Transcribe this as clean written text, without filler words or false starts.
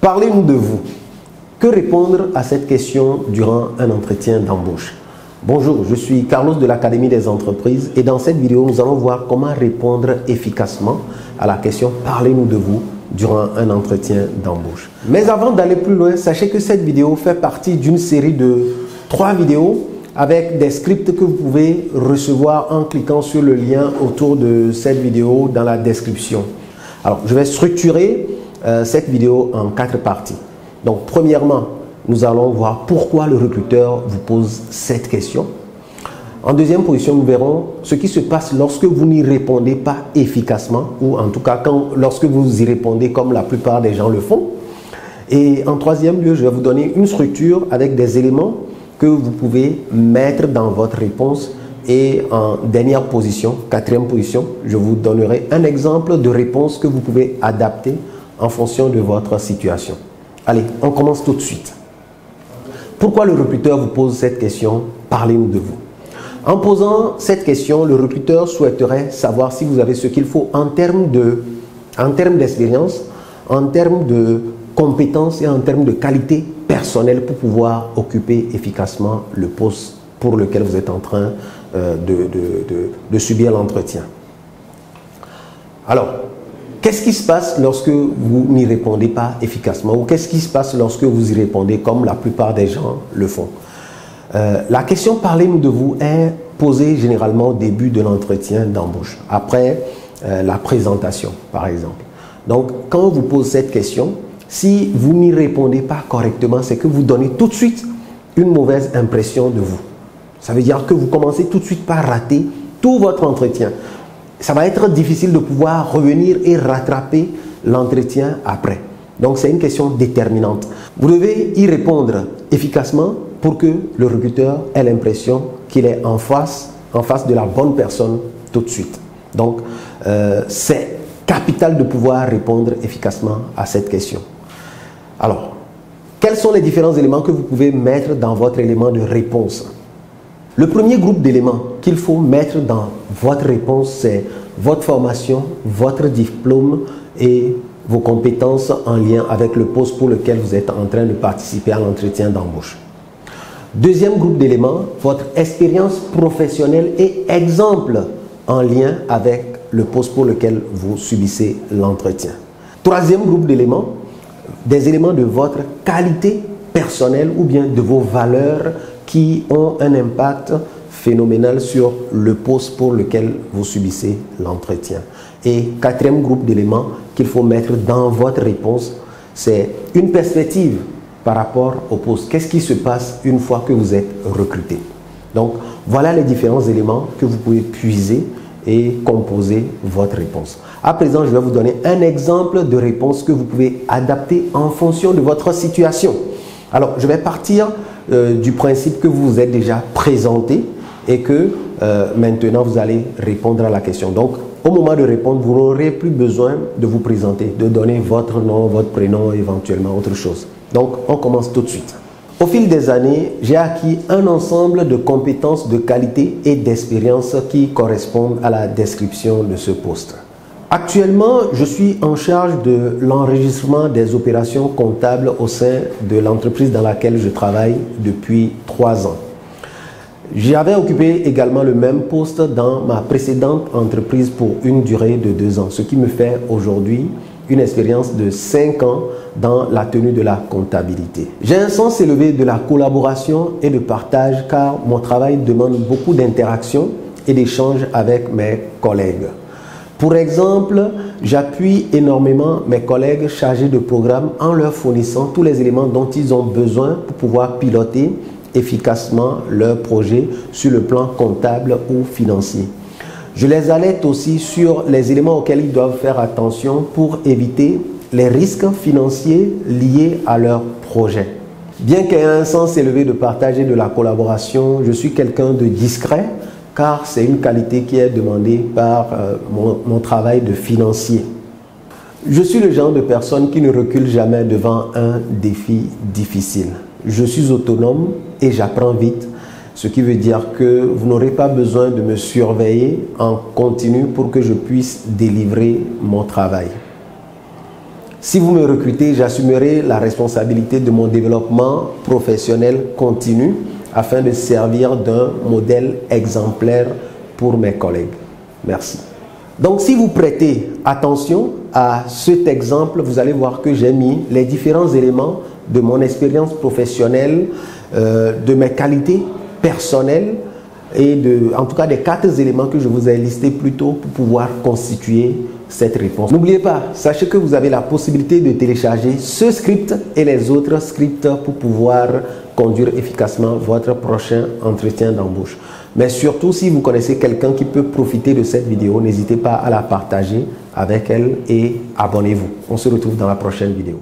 Parlez-nous de vous. Que répondre à cette question durant un entretien d'embauche? Bonjour, je suis Carlos de l'Académie des entreprises et dans cette vidéo, nous allons voir comment répondre efficacement à la question « Parlez-nous de vous » durant un entretien d'embauche. Mais avant d'aller plus loin, sachez que cette vidéo fait partie d'une série de 3 vidéos avec des scripts que vous pouvez recevoir en cliquant sur le lien autour de cette vidéo dans la description. Alors, je vais structurer cette vidéo en 4 parties. Donc, premièrement, nous allons voir pourquoi le recruteur vous pose cette question. En deuxième position, nous verrons ce qui se passe lorsque vous n'y répondez pas efficacement ou en tout cas lorsque vous y répondez comme la plupart des gens le font. Et en troisième lieu, je vais vous donner une structure avec des éléments que vous pouvez mettre dans votre réponse. Et en dernière position, quatrième position, je vous donnerai un exemple de réponse que vous pouvez adapter en fonction de votre situation. Allez, on commence tout de suite. Pourquoi le recruteur vous pose cette question? Parlez-nous de vous. En posant cette question, le recruteur souhaiterait savoir si vous avez ce qu'il faut en termes d'expérience, en termes de compétences et en termes de qualité personnelle pour pouvoir occuper efficacement le poste pour lequel vous êtes en train de subir l'entretien. Alors, qu'est-ce qui se passe lorsque vous n'y répondez pas efficacement ou qu'est-ce qui se passe lorsque vous y répondez comme la plupart des gens le font? La question « Parlez-nous de vous » est posée généralement au début de l'entretien d'embauche, après la présentation par exemple. Donc, quand on vous pose cette question, si vous n'y répondez pas correctement, c'est que vous donnez tout de suite une mauvaise impression de vous. Ça veut dire que vous commencez tout de suite par rater tout votre entretien. Ça va être difficile de pouvoir revenir et rattraper l'entretien après. Donc, c'est une question déterminante. Vous devez y répondre efficacement pour que le recruteur ait l'impression qu'il est en face de la bonne personne tout de suite. Donc, c'est capital de pouvoir répondre efficacement à cette question. Alors, quels sont les différents éléments que vous pouvez mettre dans votre élément de réponse? Le premier groupe d'éléments qu'il faut mettre dans votre réponse, c'est votre formation, votre diplôme et vos compétences en lien avec le poste pour lequel vous êtes en train de participer à l'entretien d'embauche. Deuxième groupe d'éléments, votre expérience professionnelle et exemple en lien avec le poste pour lequel vous subissez l'entretien. Troisième groupe d'éléments, des éléments de votre qualité personnelle ou bien de vos valeurs qui ont un impact phénoménal sur le poste pour lequel vous subissez l'entretien. Et quatrième groupe d'éléments qu'il faut mettre dans votre réponse, c'est une perspective par rapport au poste. Qu'est-ce qui se passe une fois que vous êtes recruté? Donc, voilà les différents éléments que vous pouvez puiser et composer votre réponse. À présent, je vais vous donner un exemple de réponse que vous pouvez adapter en fonction de votre situation. Alors, je vais partir du principe que vous vous êtes déjà présenté et que maintenant vous allez répondre à la question. Donc, au moment de répondre, vous n'aurez plus besoin de vous présenter, de donner votre nom, votre prénom, éventuellement autre chose. Donc, on commence tout de suite. Au fil des années, j'ai acquis un ensemble de compétences, de qualités et d'expériences qui correspondent à la description de ce poste. Actuellement, je suis en charge de l'enregistrement des opérations comptables au sein de l'entreprise dans laquelle je travaille depuis 3 ans. J'avais occupé également le même poste dans ma précédente entreprise pour une durée de 2 ans, ce qui me fait aujourd'hui une expérience de 5 ans dans la tenue de la comptabilité. J'ai un sens élevé de la collaboration et de partage car mon travail demande beaucoup d'interaction et d'échanges avec mes collègues. Pour exemple, j'appuie énormément mes collègues chargés de programme en leur fournissant tous les éléments dont ils ont besoin pour pouvoir piloter efficacement leur projet sur le plan comptable ou financier. Je les alerte aussi sur les éléments auxquels ils doivent faire attention pour éviter les risques financiers liés à leur projet. Bien qu'il y ait un sens élevé de partage et de la collaboration, je suis quelqu'un de discret car c'est une qualité qui est demandée par mon travail de financier. Je suis le genre de personne qui ne recule jamais devant un défi difficile. Je suis autonome et j'apprends vite, ce qui veut dire que vous n'aurez pas besoin de me surveiller en continu pour que je puisse délivrer mon travail. Si vous me recrutez, j'assumerai la responsabilité de mon développement professionnel continu afin de servir d'un modèle exemplaire pour mes collègues. Merci. Donc, si vous prêtez attention à cet exemple, vous allez voir que j'ai mis les différents éléments de mon expérience professionnelle, de mes qualités personnelles et en tout cas des 4 éléments que je vous ai listés plus tôt pour pouvoir constituer cette réponse. N'oubliez pas, sachez que vous avez la possibilité de télécharger ce script et les autres scripts pour pouvoir conduire efficacement votre prochain entretien d'embauche. Mais surtout, si vous connaissez quelqu'un qui peut profiter de cette vidéo, n'hésitez pas à la partager avec elle et abonnez-vous. On se retrouve dans la prochaine vidéo.